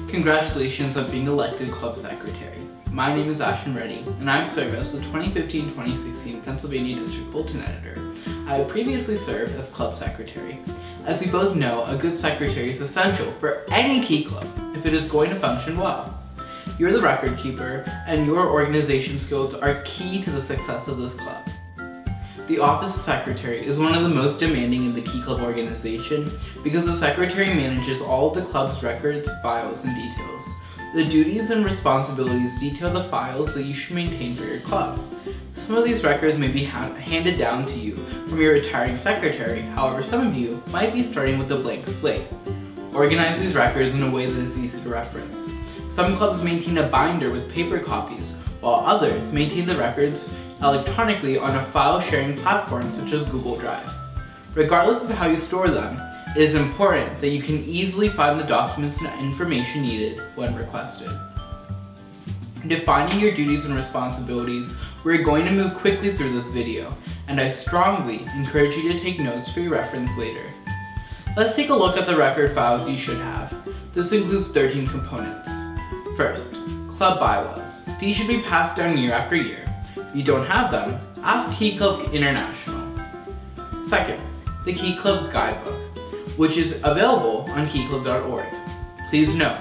Congratulations on being elected club secretary. My name is Ashwin Reddy, and I serve as the 2015-2016 Pennsylvania District Bulletin editor. I have previously served as club secretary. As we both know, a good secretary is essential for any key club if it is going to function well. You're the record keeper, and your organization skills are key to the success of this club. The office of secretary is one of the most demanding in the key club organization because the secretary manages all of the club's records, files, and details. The duties and responsibilities detail the files that you should maintain for your club. Some of these records may be handed down to you from your retiring secretary, however some of you might be starting with a blank slate. Organize these records in a way that is easy to reference. Some clubs maintain a binder with paper copies, while others maintain the records electronically on a file sharing platform such as Google Drive. Regardless of how you store them, it is important that you can easily find the documents and information needed when requested. Defining your duties and responsibilities, we're going to move quickly through this video, and I strongly encourage you to take notes for your reference later. Let's take a look at the record files you should have. This includes 13 components. First, club bylaws. These should be passed down year after year. If you don't have them, ask Key Club International. Second, the Key Club Guidebook, which is available on keyclub.org. Please note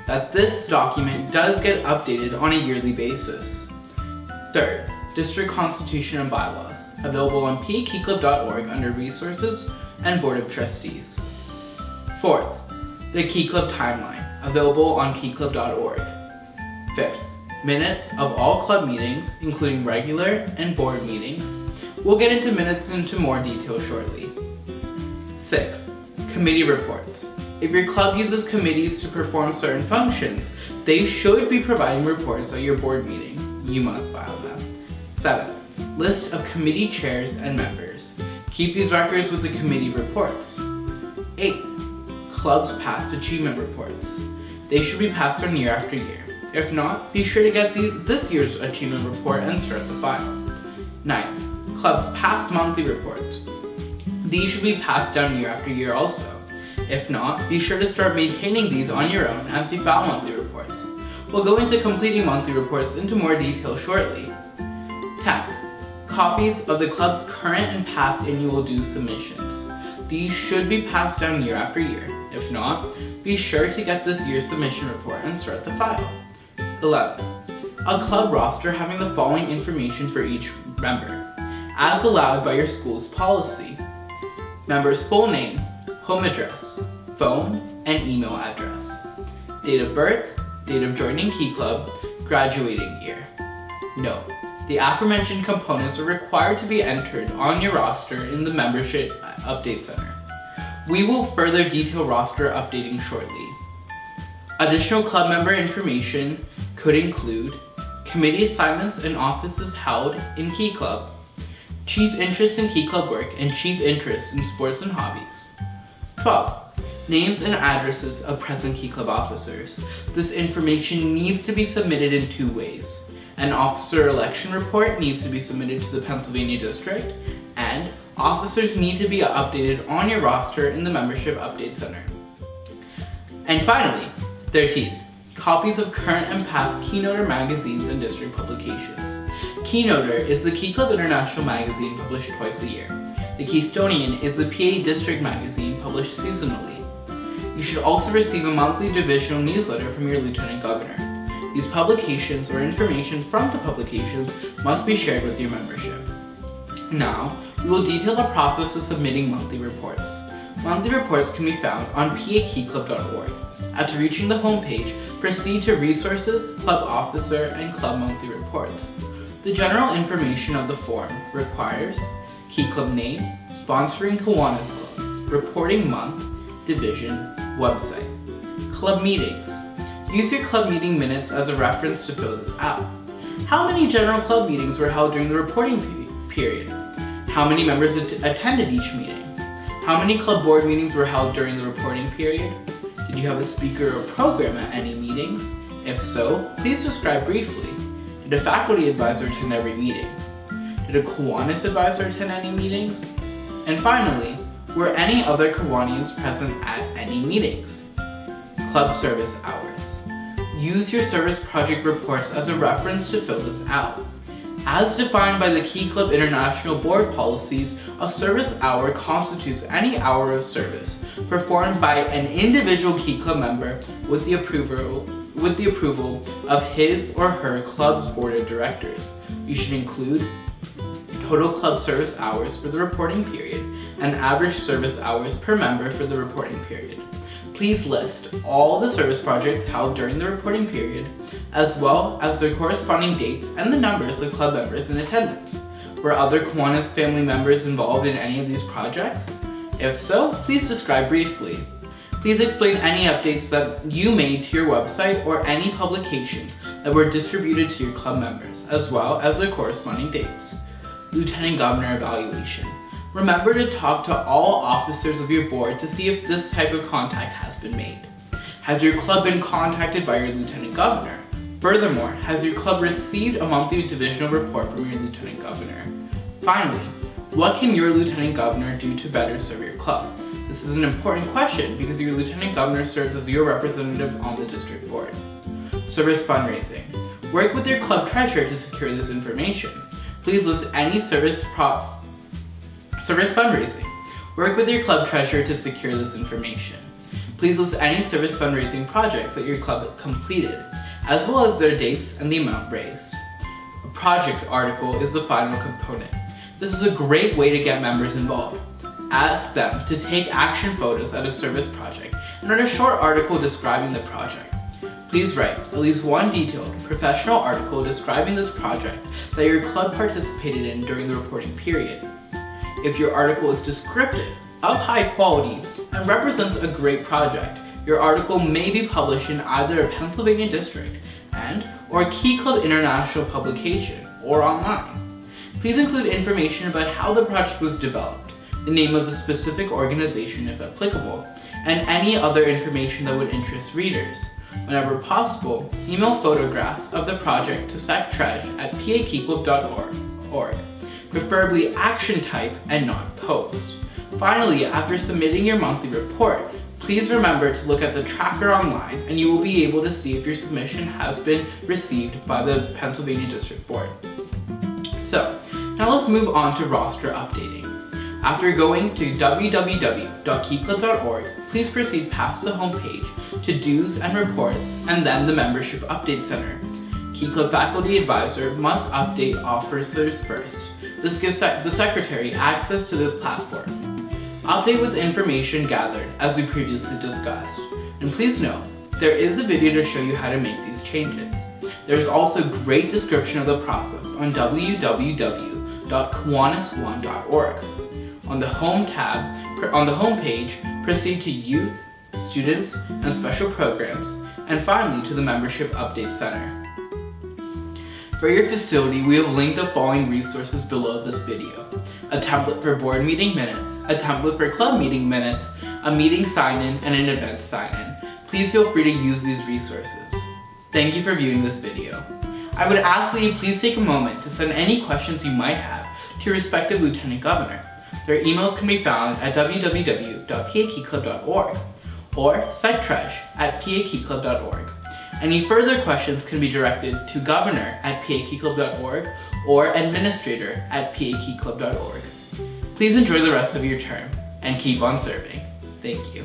that this document does get updated on a yearly basis. Third, District Constitution and Bylaws, available on keyclub.org under Resources and Board of Trustees. Fourth, the Key Club Timeline, available on keyclub.org. Fifth, minutes of all club meetings, including regular and board meetings. We'll get into minutes into more detail shortly. Sixth, committee reports. If your club uses committees to perform certain functions, they should be providing reports at your board meeting. You must file them. Seventh, list of committee chairs and members. Keep these records with the committee reports. Eighth, club's past achievement reports. They should be passed on year after year. If not, be sure to get this year's achievement report and start the file. Ninth, club's past monthly reports. These should be passed down year after year also. If not, be sure to start maintaining these on your own as you file monthly reports. We'll go into completing monthly reports into more detail shortly. 10th, copies of the club's current and past annual due submissions. These should be passed down year after year. If not, be sure to get this year's submission report and start the file. 11th, a club roster having the following information for each member, as allowed by your school's policy. Member's full name, home address, phone, and email address. Date of birth, date of joining Key Club, graduating year. Note, the aforementioned components are required to be entered on your roster in the Membership Update Center. We will further detail roster updating shortly. Additional club member information could include committee assignments and offices held in Key Club, chief interest in Key Club work, and chief interest in sports and hobbies. 12. Names and addresses of present Key Club officers. This information needs to be submitted in two ways. An officer election report needs to be submitted to the Pennsylvania District, and officers need to be updated on your roster in the Membership Update Center. And finally, 13. Copies of current and past Keynoter magazines and district publications. Keynoter is the Key Club International magazine published twice a year. The Keystonian is the PA District magazine published seasonally. You should also receive a monthly divisional newsletter from your Lieutenant Governor. These publications or information from the publications must be shared with your membership. Now, we will detail the process of submitting monthly reports. Monthly reports can be found on pakeyclub.org. After reaching the homepage, proceed to Resources, Club Officer, and Club Monthly Reports. The general information of the form requires Key Club name, sponsoring Kiwanis Club, reporting month, division, website. Club meetings. Use your club meeting minutes as a reference to fill this out. How many general club meetings were held during the reporting period? How many members attended each meeting? How many club board meetings were held during the reporting period? Did you have a speaker or program at any meetings? If so, please describe briefly. Did a faculty advisor attend every meeting? Did a Kiwanis advisor attend any meetings? And finally, were any other Kiwanians present at any meetings? Club service hours. Use your service project reports as a reference to fill this out. As defined by the Key Club International Board policies, a service hour constitutes any hour of service performed by an individual Key Club member with the approval of his or her club's board of directors. You should include total club service hours for the reporting period and average service hours per member for the reporting period. Please list all the service projects held during the reporting period, as well as their corresponding dates and the numbers of club members in attendance. Were other Kiwanis family members involved in any of these projects? If so, please describe briefly. Please explain any updates that you made to your website or any publications that were distributed to your club members, as well as their corresponding dates. Lieutenant Governor evaluation. Remember to talk to all officers of your board to see if this type of contact has been made. Has your club been contacted by your Lieutenant Governor? Furthermore, has your club received a monthly divisional report from your Lieutenant Governor? Finally, what can your Lieutenant Governor do to better serve your club? This is an important question because your Lieutenant Governor serves as your representative on the district board. Service fundraising. Work with your club treasurer to secure this information. Please list any service fundraising. Work with your club treasurer to secure this information. Please list any service fundraising projects that your club completed, as well as their dates and the amount raised. A project article is the final component. This is a great way to get members involved. Ask them to take action photos at a service project and write a short article describing the project. Please write at least one detailed, professional article describing this project that your club participated in during the reporting period. If your article is descriptive, of high quality, and represents a great project, your article may be published in either a Pennsylvania district or Key Club International publication, or online. Please include information about how the project was developed, the name of the specific organization if applicable, and any other information that would interest readers. Whenever possible, email photographs of the project to sectresh@pakeyclub.org, preferably action type and not post. Finally, after submitting your monthly report, please remember to look at the tracker online and you will be able to see if your submission has been received by the Pennsylvania District Board. So, now let's move on to roster updating. After going to www.keyclub.org, please proceed past the home page to Dues and Reports and then the Membership Update Center. Key Club Faculty Advisor must update officers first. This gives the Secretary access to the platform. Update with information gathered as we previously discussed. And please note, there is a video to show you how to make these changes. There is also a great description of the process on www.kiwanis1.org. On the home page, proceed to Youth, Students, and Special Programs, and finally to the Membership Update Center. For your facility, we have linked the following resources below this video. A template for board meeting minutes, a template for club meeting minutes, a meeting sign-in, and an event sign-in. Please feel free to use these resources. Thank you for viewing this video. I would ask that you please take a moment to send any questions you might have to your respective Lieutenant Governor. Their emails can be found at www.pakeyclub.org or sectresh@pakeyclub.org. Any further questions can be directed to governor@pakeyclub.org or administrator@pakeyclub.org. Please enjoy the rest of your term and keep on serving. Thank you.